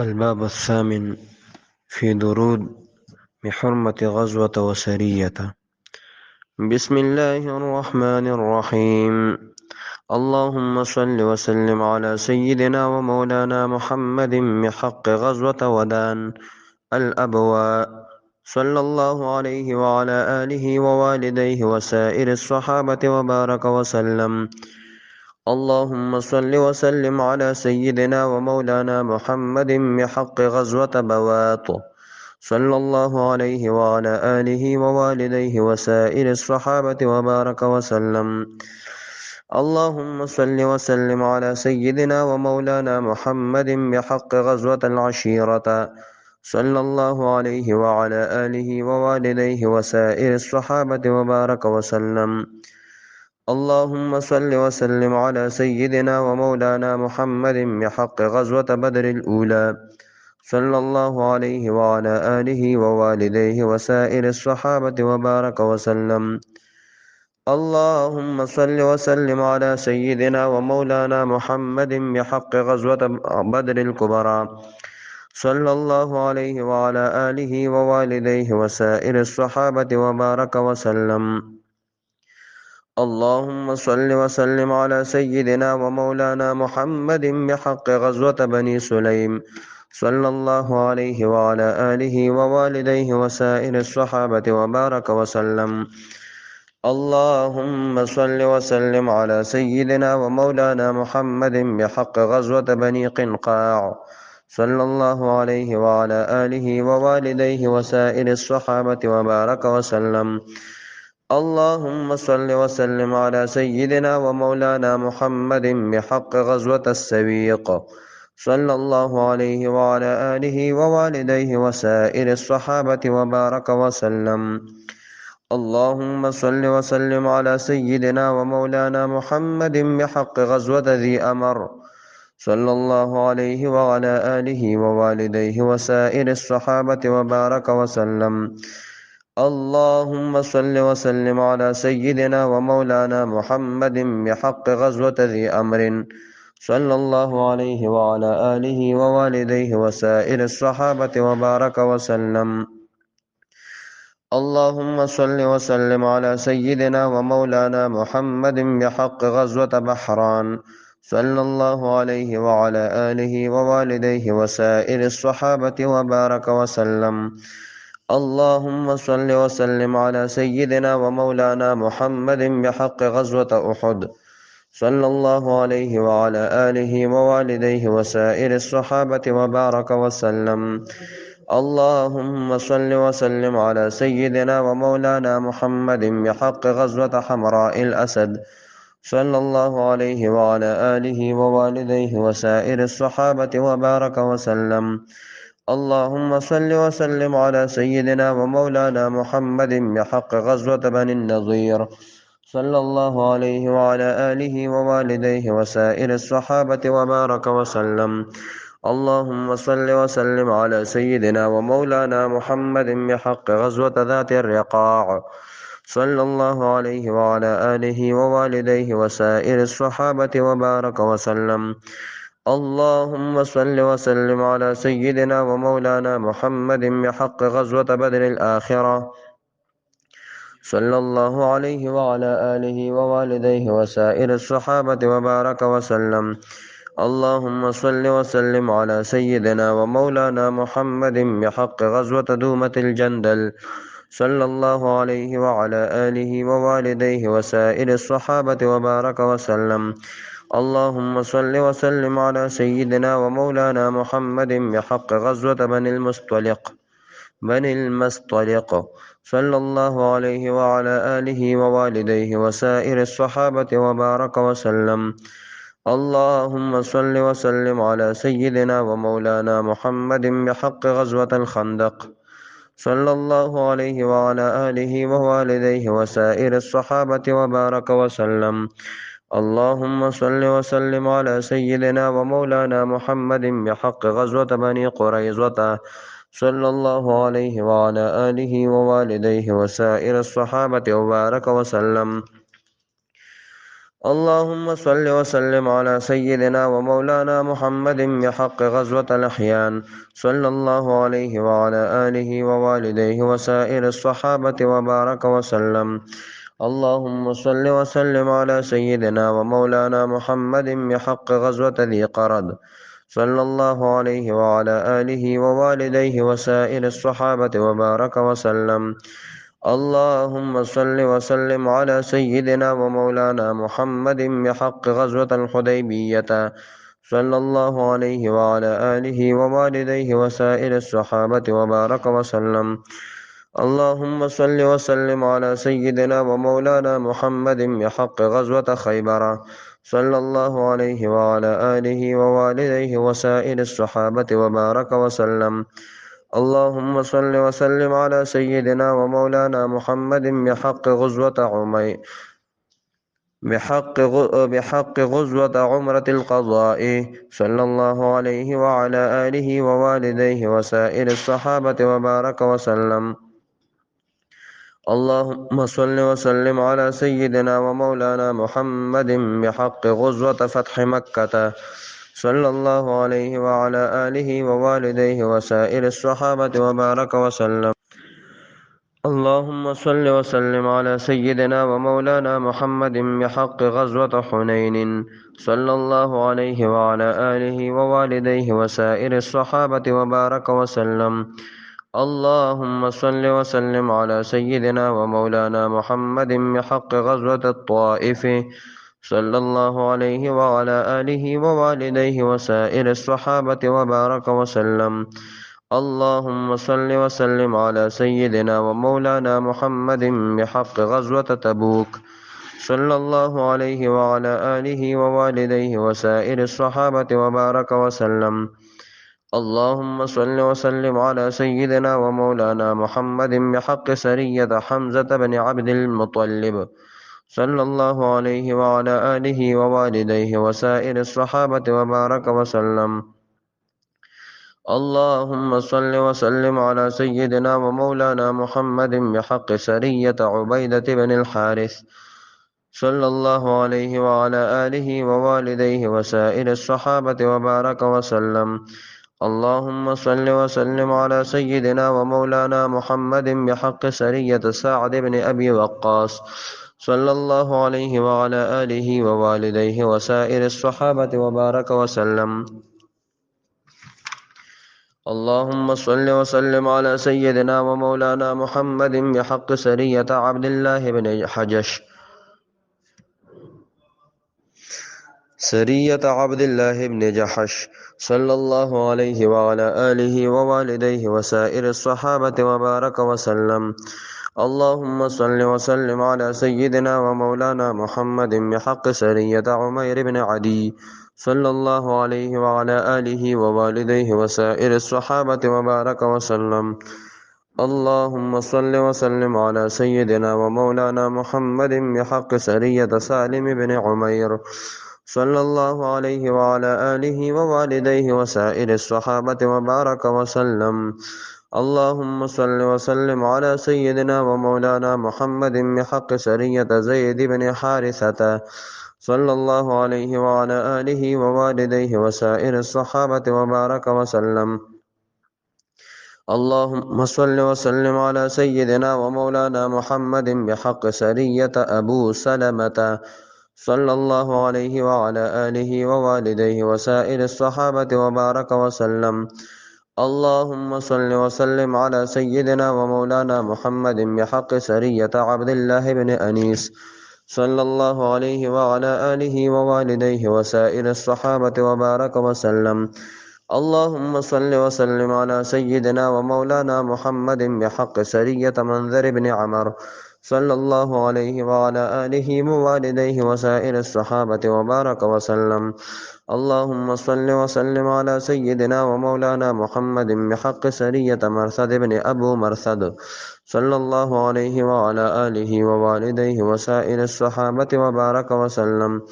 الباب الثامن في درود بحرمة غزوة وسرية. بسم الله الرحمن الرحيم. اللهم صل وسلم على سيدنا ومولانا محمد بحق غزوة ودان الأبواء، صلى الله عليه وعلى آله ووالديه وسائر الصحابة وبارك وسلم. اللهم صل وسلم على سيدنا ومولانا محمد بحق غزوة بواط، صلى الله عليه وعلى آله ووالديه وسائر الصحابة وبارك وسلم. اللهم صل وسلم على سيدنا ومولانا محمد بحق غزوة العشيرة، صلى الله عليه وعلى آله ووالديه وسائر الصحابة وبارك وسلم. اللهم صل وسلم على سيدنا ومولانا محمد بحق غزوة بدر الأولى، صلى الله عليه وعلى آله ووالديه وسائر الصحابة وبارك وسلم. اللهم صل وسلم على سيدنا ومولانا محمد بحق غزوة بدر الكبرى، صلى الله عليه وعلى آله ووالديه وسائر الصحابة وبارك وسلم. اللهم صل وسلم على سيدنا ومولانا محمد بحق غزوة بني سليم، صلى الله عليه وعلى آله ووالديه وسائر الصحابة وبارك وسلم. اللهم صل وسلم على سيدنا ومولانا محمد بحق غزوة بني قنقاع، صلى الله عليه وعلى آله ووالديه وسائر الصحابة وبارك وسلم. اللهم صل وسلم على سيدنا ومولانا محمد بحق غزوة السويق، صلى الله عليه وعلى آله ووالديه وسائر الصحابة وبارك وسلم. اللهم صل وسلم على سيدنا ومولانا محمد بحق غزوة ذي أمر، صلى الله عليه وعلى آله ووالديه وسائر الصحابة وبارك وسلم. اللهم صل وسلم على سيدنا ومولانا محمد بحق غزوة ذي أمر، صلى الله عليه وعلى آله ووالديه وسائر الصحابة وبارك وسلم. اللهم صل وسلم على سيدنا ومولانا محمد بحق غزوة بحران، صلى الله عليه وعلى آله ووالديه وسائر الصحابة وبارك وسلم. اللهم صل وسلم على سيدنا ومولانا محمد بحق غزوة أحد، صلى الله عليه وعلى آله ووالديه وسائر الصحابة وبارك وسلم. اللهم صل وسلم على سيدنا ومولانا محمد بحق غزوة حمراء الأسد، صلى الله عليه وعلى آله ووالديه وسائر الصحابة وبارك وسلم. اللهم صل وسلم على سيدنا ومولانا محمد بحق غزوة بني النضير، صلى الله عليه وعلى آله ووالديه وسائر الصحابة وبارك وسلم. اللهم صل وسلم على سيدنا ومولانا محمد بحق غزوة ذات الرقاع، صلى الله عليه وعلى آله ووالديه وسائر الصحابة وبارك وسلم. اللهم صل وسلم على سيدنا ومولانا محمد بحق غزوة بدر الآخرة، صلى الله عليه وعلى آله ووالديه وسائر الصحابة وبارك وسلم. اللهم صل وسلم على سيدنا ومولانا محمد بحق غزوة دومة الجندل، صلى الله عليه وعلى آله ووالديه وسائر الصحابة وبارك وسلم. اللهم صل وسلم على سيدنا ومولانا محمد بحق غزوة بني المصطلق، صلى الله عليه وعلى آله ووالديه وسائر الصحابة وبارك وسلم. اللهم صل وسلم على سيدنا ومولانا محمد بحق غزوة الخندق، صلى الله عليه وعلى آله ووالديه وسائر الصحابة وبارك وسلم. اللهم صل وسلم على سيدنا ومولانا محمد بحق غزوة بني قريظة، صلى الله عليه وعلى آله ووالديه وسائر الصحابة وبارك وسلم. اللهم صل وسلم على سيدنا ومولانا محمد بحق غزوة الأحيان صلى الله عليه وعلى آله ووالديه وسائر الصحابة وبارك وسلم. اللهم صل وسلم على سيدنا ومولانا محمد بحق غزوة ذي قرد صلى الله عليه وعلى آله ووالديه وسائر الصحابة وبارك وسلم. اللهم صل وسلم على سيدنا ومولانا محمد بحق غزوة الحديبية صلى الله عليه وعلى آله ووالديه وسائر الصحابة وبارك وسلم. اللهم صل وسلم على سيدنا ومولانا محمد بحق غزوة خيبر صلى الله عليه وعلى آله ووالديه وسائر الصحابة وبارك وسلم. اللهم صل وسلم على سيدنا ومولانا محمد بحق غزوة عمي بحق غزوة عمرة القضاء صلى الله عليه وعلى آله ووالديه وسائر الصحابة وبارك وسلم. اللهم صل وسلم على سيدنا ومولانا محمد بحق غزوة فتح مكة صلى الله عليه وعلى آله ووالديه وسائر الصحابة وبارك وسلم. اللهم صل وسلم على سيدنا ومولانا محمد بحق غزوة حنين صلى الله عليه وعلى آله ووالديه وسائر الصحابة وبارك وسلم. اللهم صل وسلم على سيدنا ومولانا محمد بحق غزوة الطائف صلى الله عليه وعلى آله ووالديه وسائر الصحابة وبارك وسلم. اللهم صل وسلم على سيدنا ومولانا محمد بحق غزوة تبوك صلى الله عليه وعلى آله ووالديه وسائر الصحابة وبارك وسلم. اللهم صل وسلم على سيدنا ومولانا محمد بحق سرية حمزة بن عبد المطلب صلى الله عليه وعلى آله ووالديه وسائر الصحابة وبارك وسلم. اللهم صل وسلم على سيدنا ومولانا محمد بحق سرية عبيدة بن الحارث صلى الله عليه وعلى آله ووالديه وسائر الصحابة وبارك وسلم. اللهم صل وسلم على سيدنا ومولانا محمد بحق سرية سعد بن أبي وقاص صلى الله عليه وعلى آله ووالديه وسائر الصحابة وبارك وسلم. اللهم صل وسلم على سيدنا ومولانا محمد بحق سرية عبد الله بن حجش جحش صلى الله عليه وعلى آله ووالديه وسائر الصحابة وبارك وسلم. اللهم صل وسلم على سيدنا ومولانا محمد بحق سرية عمير بن عدي صلى الله عليه وعلى آله ووالديه وسائر الصحابة وبارك وسلم. اللهم صل وسلم على سيدنا ومولانا محمد بحق سرية سالم بن عمير صلى الله عليه وعلى آله ووالديه وسائر الصحابة وبارك وسلم. اللهم صل وسلم على سيدنا ومولانا محمد بحق سرية زيد بن حارثة صلى الله عليه وعلى آله ووالديه وسائر الصحابة وبارك وسلم. اللهم صل وسلم على سيدنا ومولانا محمد بحق سرية أبو سلمة صلى الله عليه وعلى آله ووالديه وسائر الصحابة وبارك وسلم. اللهم صل وسلم على سيدنا ومولانا محمد بحق سرية عبد الله بن أنيس صلى الله عليه وعلى آله ووالديه وسائر الصحابة وبارك وسلم. اللهم صل وسلم على سيدنا ومولانا محمد بحق سرية منذر بن عمر صلى الله عليه وعلى آله ووالديه وسائر الصحابة وبارك وسلم. اللهم صل وسلم على سيدنا ومولانا محمد بحق سرية مرثد بن أبو مرثد صلى الله عليه وعلى آله ووالديه وسائر الصحابة وبارك وسلم.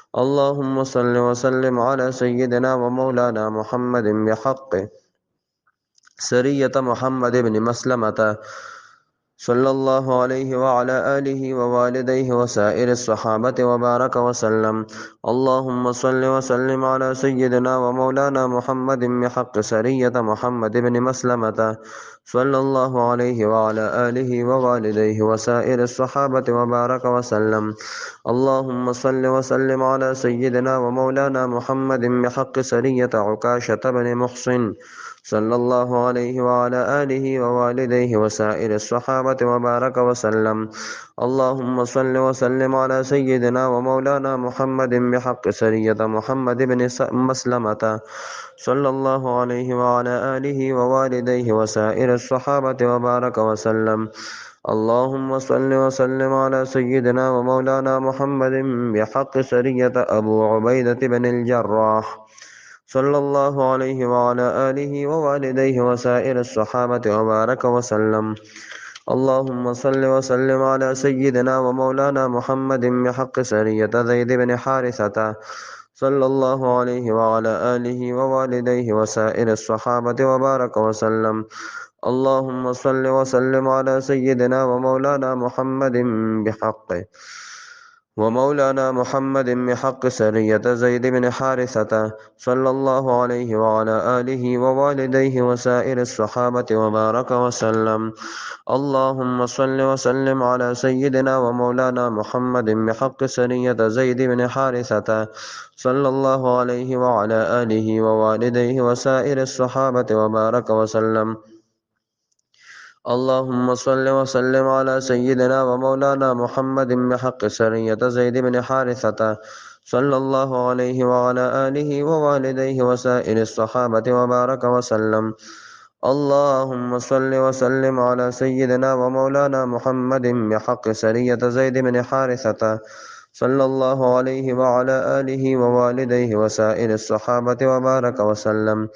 اللهم صل وسلم على سيدنا ومولانا محمد بحق سرية محمد بن مسلمة صلى الله عليه وعلى آله ووالديه وسائر الصحابة وبارك وسلم. اللهم صل وسلم على سيدنا ومولانا محمد بحق سرية محمد بن مسلمة صلى الله عليه وعلى آله ووالديه وسائر الصحابة وبارك وسلم. اللهم صل وسلم على سيدنا ومولانا محمد بحق سرية عكاشة بن محصن صلى الله عليه وعلى آله ووالديه وسائر الصحابة وبارك وسلم. اللهم صل وسلم على سيدنا ومولانا محمد بحق سرية محمد بن مسلمة صلى الله عليه وعلى آله ووالديه وسائر الصحابة وبارك وسلم. اللهم صل وسلم على سيدنا ومولانا محمد بحق سرية أبو عبيدة بن الجراح صلى الله عليه وعلى آله ووالديه وسائر الصحابة وبارك وسلم. اللهم صل وسلم على سيدنا ومولانا محمد بحق سرية زيد بن حارثة صلى الله عليه وعلى آله ووالديه وسائر الصحابة وبارك وسلم. اللهم صل وسلم على سيدنا ومولانا محمد بحق سرية زيد بن حارثة صلى الله عليه وعلى آله ووالديه وسائر الصحابة وبارك وسلم. اللهم صل وسلم على سيدنا ومولانا محمد بحق سرية زيد بن حارثة صلى الله عليه وعلى آله ووالديه وسائر الصحابة وبارك وسلم. اللهم صل وسلم على سيدنا ومولانا محمد بحق سرية زيد بن حارثة صلى الله عليه وعلى آله ووالديه وسائر الصحابة وبارك وسلم. اللهم صل وسلم على سيدنا ومولانا محمد بحق سرية زيد بن حارثة صلى الله عليه وعلى آله ووالديه وسائر الصحابة وبارك وسلم.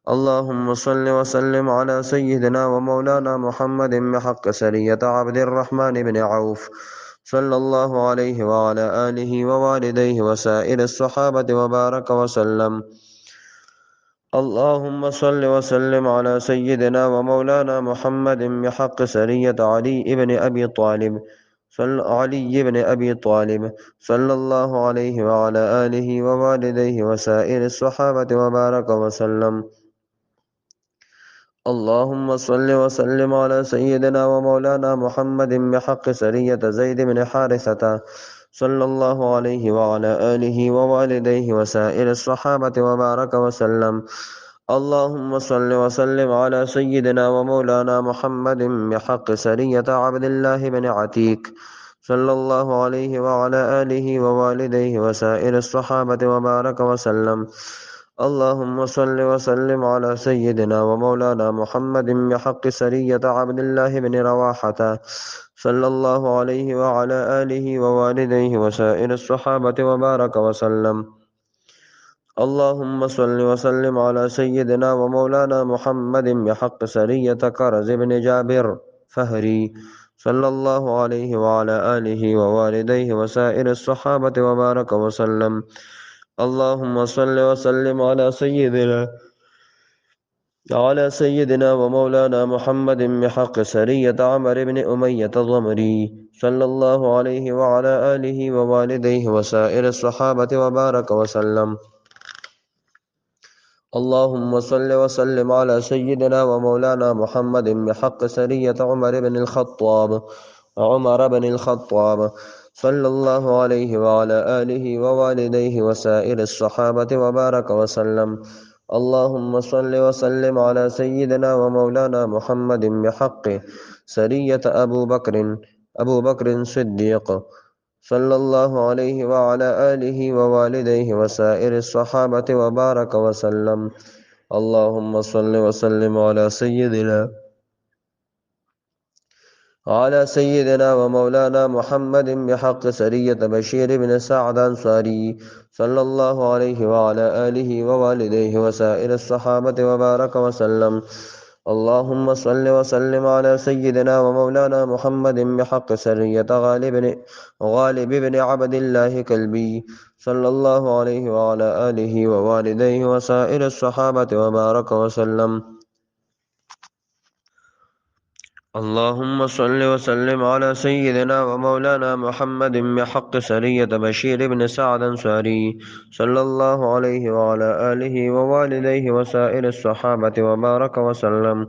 اللهم صل وسلم على سيدنا ومولانا محمد بحق سرية عبد الرحمن بن عوف صلى الله عليه وعلى آله ووالديه وسائر الصحابة وبارك وسلم. اللهم صل وسلم على سيدنا ومولانا محمد بحق سرية علي بن أبي طالب صلى الله عليه وعلى آله ووالديه وسائر الصحابة وبارك وسلم. اللهم صل وسلم على سيدنا ومولانا محمد بحق سرية زيد بن حارثة صلى الله عليه وعلى آله ووالديه وسائر الصحابة وبارك وسلم. اللهم صل وسلم على سيدنا ومولانا محمد بحق سرية عبد الله بن عتيك صلى الله عليه وعلى آله ووالديه وسائر الصحابة وبارك وسلم. اللهم صل وسلم على سيدنا ومولانا محمد بحق سرية عبد الله بن رواحة صلى الله عليه وعلى آله ووالديه وسائر الصحابة وبارك وسلم. اللهم صل وسلم على سيدنا ومولانا محمد بحق سرية كرز بن جابر فهري صلى الله عليه وعلى آله ووالديه وسائر الصحابة وبارك وسلم. اللهم صل وسلم على سيدنا ومولانا محمد بحق سرية عمر بن أمية الضمري صلى الله عليه وعلى آله ووالديه وسائر الصحابة وبارك وسلم. اللهم صل وسلم على سيدنا ومولانا محمد بحق سرية عمر بن الخطاب صلى الله عليه وعلى آله ووالديه وسائر الصحابة وبارك وسلم. اللهم صل وسلم على سيدنا ومولانا محمد بحق سرية أبو بكر الصديق صلى الله عليه وعلى آله ووالديه وسائر الصحابة وبارك وسلم. اللهم صل وسلم على سيدنا ومولانا محمد بحق سرية بشير بن سعد أنصاري صلى الله عليه وعلى آله ووالديه وسائر الصحابة وبارك وسلم. اللهم صل وسلم على سيدنا ومولانا محمد بحق سرية غالب بن عبد الله كلبي صلى الله عليه وعلى آله ووالديه وسائر الصحابة وبارك وسلم. اللهم صل وسلم على سيدنا ومولانا محمد بحق سرية بشير بن سعد أنصاري صلى الله عليه وعلى آله ووالديه وسائر الصحابة وبارك وسلم.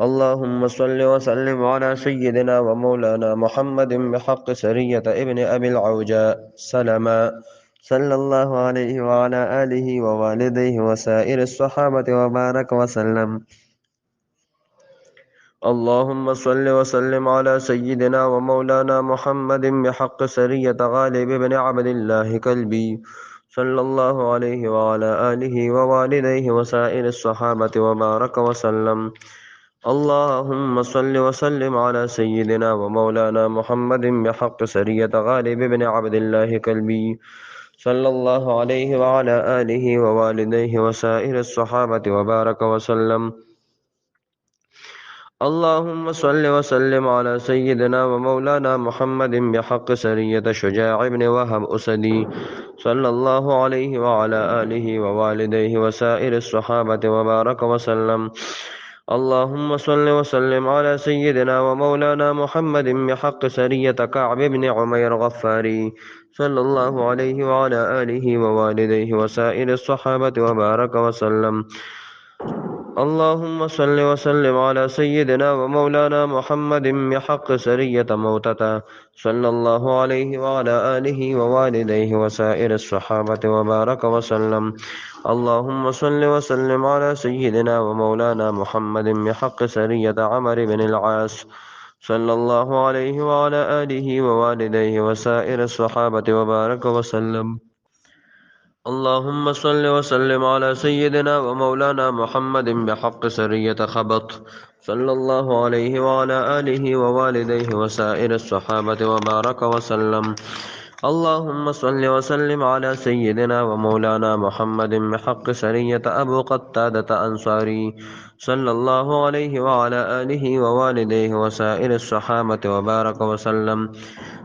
اللهم صل وسلم على سيدنا ومولانا محمد بحق سرية ابن أبي العوجاء سلما صلى الله عليه وعلى آله ووالديه وسائر الصحابة وبارك وسلم. اللهم صل وسلم على سيدنا ومولانا محمد بحق سرية غالب بن عبد الله كلبي صلى الله عليه وعلى آله ووالديه وسائر الصحابة وبارك وسلم. اللهم صل وسلم على سيدنا ومولانا محمد بحق سرية غالب بن عبد الله كلبي صلى الله عليه وعلى آله ووالديه وسائر الصحابة وبارك وسلم. اللهم صل وسلم على سيدنا ومولانا محمد بحق سرية شجاع بن وهب أسدي صلى الله عليه وعلى آله ووالديه وسائر الصحابة وبارك وسلم. اللهم صل وسلم على سيدنا ومولانا محمد بحق سرية كعب بن عمير غفاري صلى الله عليه وعلى آله ووالديه وسائر الصحابة وبارك وسلم. اللهم صل وسلم على سيدنا ومولانا محمد بحق سرية موتتا صلى الله عليه وعلى آله ووالديه وسائر الصحابة وبارك وسلم. اللهم صل وسلم على سيدنا ومولانا محمد بحق سرية عمرو بن العاص صلى الله عليه وعلى آله ووالديه وسائر الصحابة وبارك وسلم. اللهم صل وسلم على سيدنا ومولانا محمد بحق سرية خبط صلى الله عليه وعلى آله ووالديه وسائر الصحابة وبارك وسلم. اللهم صل وسلم على سيدنا ومولانا محمد بحق سرية أبو قتادة أنصاري صلى الله عليه وعلى آله ووالديه وسائر الصحابة وبارك وسلم.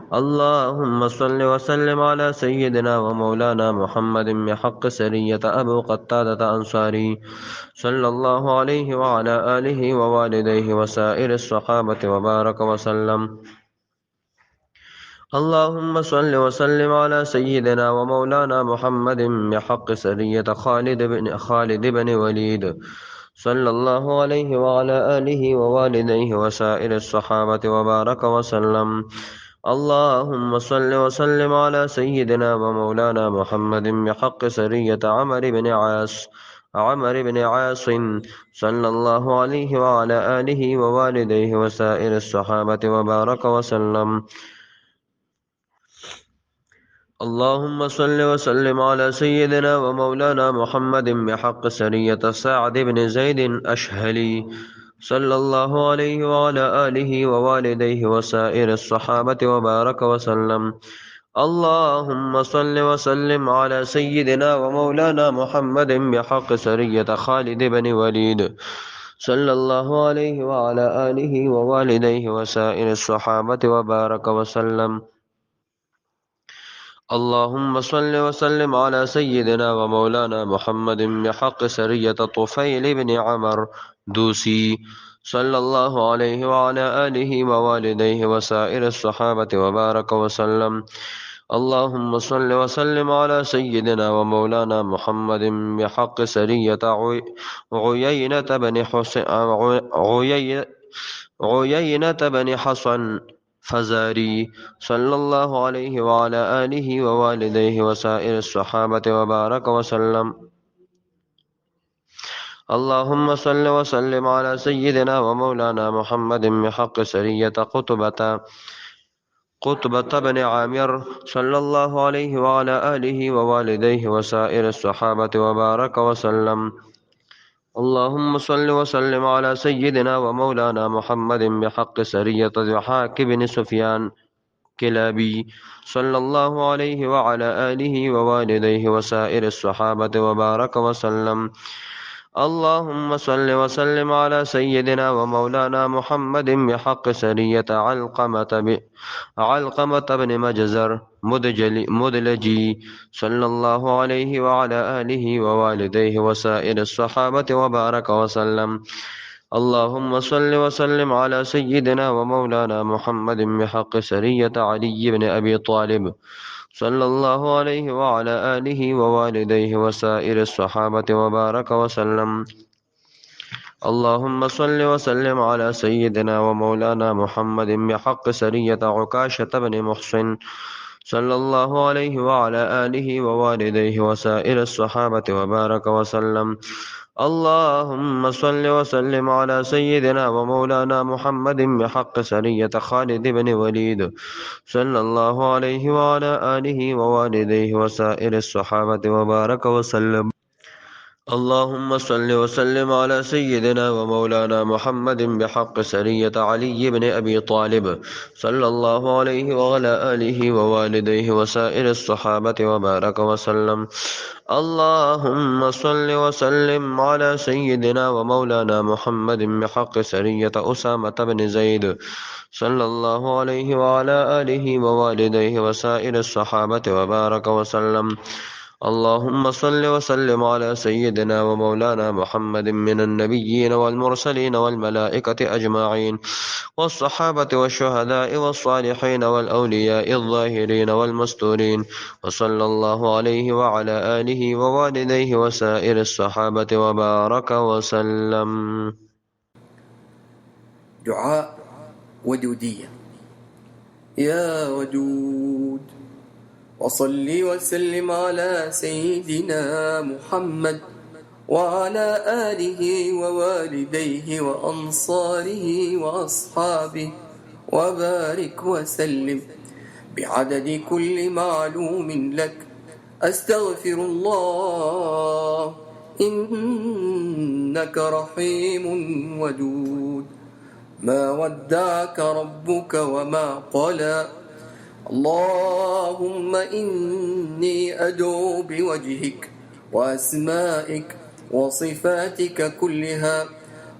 اللهم صل وسلم على سيدنا ومولانا محمد بحق سرية أبو قتادة أنصاري صلى الله عليه وعلى آله ووالديه وسائر الصحابة وبارك وسلم. اللهم صل وسلم على سيدنا ومولانا محمد بحق سرية خالد بن وليد صلى الله عليه وعلى آله ووالديه وسائر الصحابة وبارك وسلم. اللهم صل وسلم على سيدنا ومولانا محمد بحق سرية عمرو بن عاص صلى الله عليه وعلى آله ووالديه وسائر الصحابة وبارك وسلم. اللهم صل وسلم على سيدنا ومولانا محمد بحق سرية سعد بن زيد أشهلي صلى الله عليه وعلى آله ووالديه وسائر الصحابة وبارك وسلم. اللهم صل وسلم على سيدنا ومولانا محمد بحق سرية خالد بن وليد صلى الله عليه وعلى آله ووالديه وسائر الصحابة وبارك وسلم. اللهم صل وسلم على سيدنا ومولانا محمد بحق سرية طفيل بن عمر دوسي صلى الله عليه وعلى آله ووالديه وسائر الصحابة وبارك وسلم. اللهم صل وسلم على سيدنا ومولانا محمد بحق سرية عيينة بن حصن فزاري صلى الله عليه وعلى آله ووالديه وسائر الصحابة وبارك وسلم. اللهم صل وسلم على سيدنا ومولانا محمد بحق سرية قطبة بن عامر صلى الله عليه وعلى آله ووالديه وسائر الصحابة وبارك وسلم. اللهم صل وسلم على سيدنا ومولانا محمد بحق سرية ضحاك بن سفيان كلابي صلى الله عليه وعلى آله ووالديه وسائر الصحابة وبارك وسلم. اللهم صل وسلم على سيدنا ومولانا محمد بحق سرية علقمة بن مجزر مدلجي صلى الله عليه وعلى آله ووالديه وسائر الصحابة وبارك وسلم. اللهم صل وسلم على سيدنا ومولانا محمد بحق سرية علي بن أبي طالب صلى الله عليه وعلى آله ووالديه وسائر الصحابة وبارك وسلم. اللهم صل وسلم على سيدنا ومولانا محمد بحق سرية عكاشة بن محصن صلى الله عليه وعلى آله ووالديه وسائر الصحابة وبارك وسلم. اللهم صل وسلم على سيدنا ومولانا محمد بحق سرية خالد بن وليد صلى الله عليه وعلى آله ووالديه وسائر الصحابة وبارك وسلم. اللهم صل وسلم على سيدنا ومولانا محمد بحق سرية علي بن أبي طالب صلى الله عليه وعلى آله ووالديه وسائر الصحابة وبارك وسلم. اللهم صل وسلم على سيدنا ومولانا محمد بحق سرية أسامة بن زيد صلى الله عليه وعلى آله ووالديه وسائر الصحابة وبارك وسلم. اللهم صل وسلم على سيدنا ومولانا محمد من النبيين والمرسلين والملائكة أجمعين والصحابة والشهداء والصالحين والأولياء الظاهرين والمستورين وصلى الله عليه وعلى آله ووالديه وسائر الصحابة وبارك وسلم. دعاء ودودية. يا ودود وصل وسلم على سيدنا محمد وعلى آله ووالديه وأنصاره وأصحابه وبارك وسلم بعدد كل معلوم لك. أستغفر الله إنك رحيم ودود. ما ودعك ربك وما قلى. اللهم إني أدعو بوجهك وأسمائك وصفاتك كلها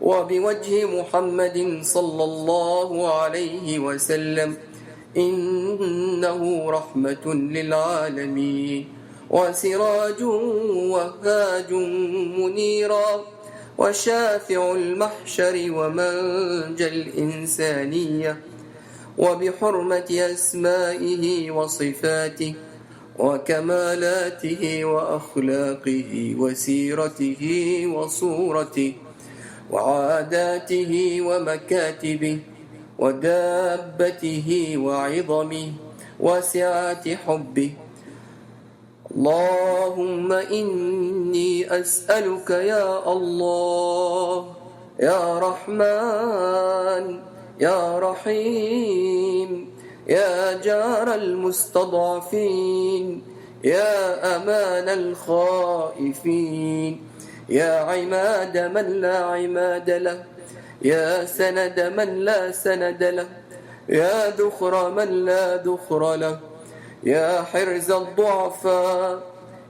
وبوجه محمد صلى الله عليه وسلم، إنه رحمة للعالمين وسراج وهاج منيرا وشافع المحشر ومنجى الإنسانية، وبحرمة أسمائه وصفاته وكمالاته وأخلاقه وسيرته وصورته وعاداته ومكاتبه ودابته وعظمه وسعة حبه. اللهم إني أسألك يا الله يا رحمن يا رحيم يا جار المستضعفين يا أمان الخائفين يا عماد من لا عماد له يا سند من لا سند له يا ذخر من لا ذخر له يا حرز الضعفاء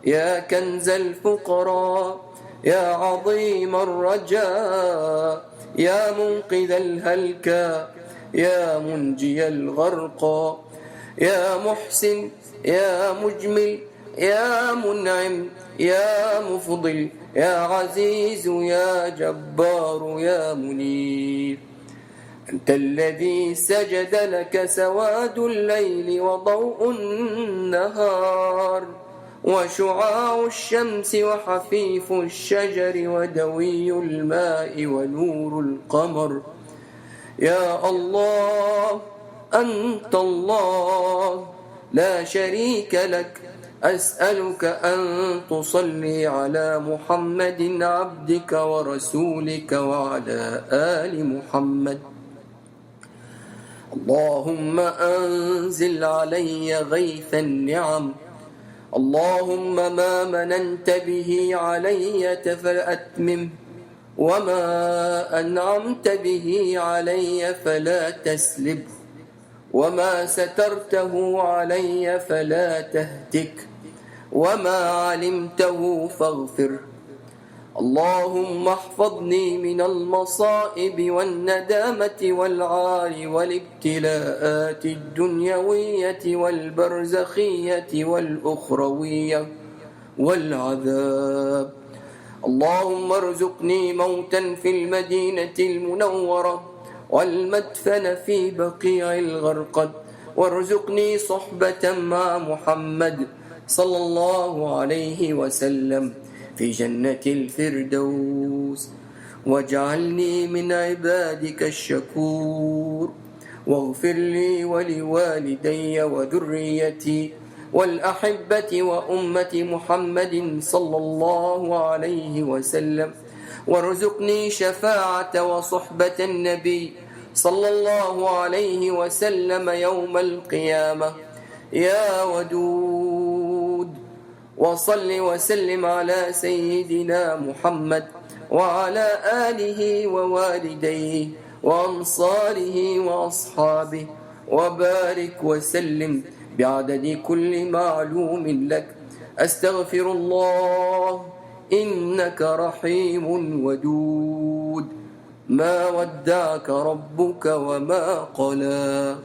يا كنز الفقراء يا عظيم الرجاء يا منقذ الهلكى يا منجي الغرقى يا محسن يا مجمل يا منعم يا مفضل يا عزيز يا جبار يا منير. أنت الذي سجد لك سواد الليل وضوء النهار وشعاع الشمس وحفيف الشجر ودوي الماء ونور القمر. يا الله أنت الله لا شريك لك. أسألك أن تصلي على محمد عبدك ورسولك وعلى آل محمد. اللهم أنزل علي غيث النعم. اللهم ما مننت به علي فأتمم، وما أنعمت به علي فلا تسلب، وما سترته علي فلا تهتك، وما علمته فاغفر. اللهم احفظني من المصائب والندامة والعار والابتلاءات الدنيوية والبرزخية والأخروية والعذاب. اللهم ارزقني موتا في المدينة المنورة والمدفن في بقيع الغرقد، وارزقني صحبة مع محمد صلى الله عليه وسلم في جنة الفردوس، واجعلني من عبادك الشكور، واغفر لي ولوالدي وذريتي والأحبة وأمة محمد صلى الله عليه وسلم، وارزقني شفاعة وصحبة النبي صلى الله عليه وسلم يوم القيامة يا ودود. وصل وسلم على سيدنا محمد وعلى آله ووالديه وأنصاره وأصحابه، وبارك وسلم بعدد كل معلوم لك. أستغفر الله إنك رحيم ودود. ما ودعك ربك وما قلى.